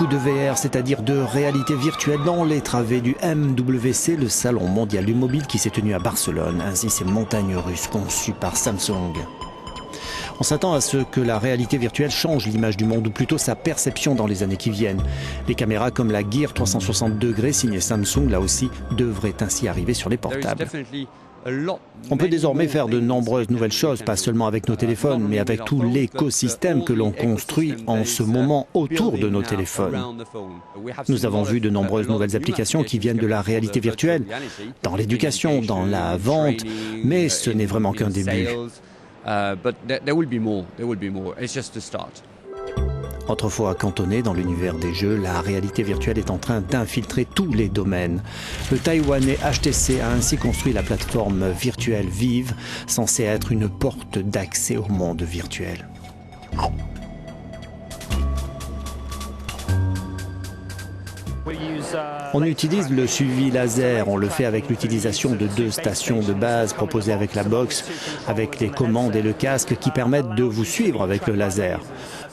beaucoup de VR, c'est-à-dire de réalité virtuelle, dans les travées du MWC, le salon mondial du mobile qui s'est tenu à Barcelone. Ainsi, ces montagnes russes conçues par Samsung. On s'attend à ce que la réalité virtuelle change l'image du monde, ou plutôt sa perception dans les années qui viennent. Les caméras comme la Gear 360 degrés signée Samsung, là aussi, devraient ainsi arriver sur les portables. On peut désormais faire de nombreuses nouvelles choses, pas seulement avec nos téléphones, mais avec tout l'écosystème que l'on construit en ce moment autour de nos téléphones. Nous avons vu de nombreuses nouvelles applications qui viennent de la réalité virtuelle, dans l'éducation, dans la vente, mais ce n'est vraiment qu'un début. Autrefois cantonnée dans l'univers des jeux, la réalité virtuelle est en train d'infiltrer tous les domaines. Le Taïwanais HTC a ainsi construit la plateforme virtuelle Vive, censée être une porte d'accès au monde virtuel. On utilise le suivi laser, on le fait avec l'utilisation de 2 stations de base proposées avec la box, avec les commandes et le casque qui permettent de vous suivre avec le laser.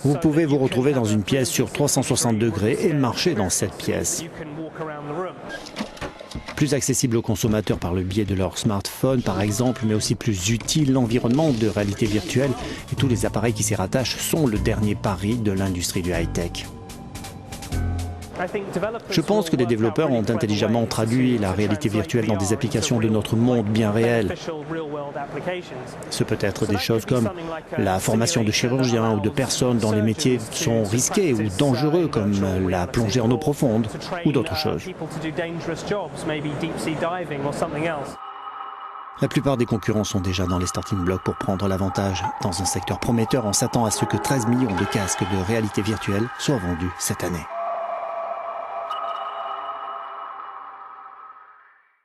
Vous pouvez vous retrouver dans une pièce sur 360 degrés et marcher dans cette pièce. Plus accessible aux consommateurs par le biais de leur smartphone par exemple, mais aussi plus utile, l'environnement de réalité virtuelle et tous les appareils qui s'y rattachent sont le dernier pari de l'industrie du high-tech. Je pense que les développeurs ont intelligemment traduit la réalité virtuelle dans des applications de notre monde bien réel. Ce peut être des choses comme la formation de chirurgiens ou de personnes dont les métiers sont risqués ou dangereux, comme la plongée en eau profonde ou d'autres choses. La plupart des concurrents sont déjà dans les starting blocks pour prendre l'avantage. Dans un secteur prometteur, on s'attend à ce que 13 millions de casques de réalité virtuelle soient vendus cette année.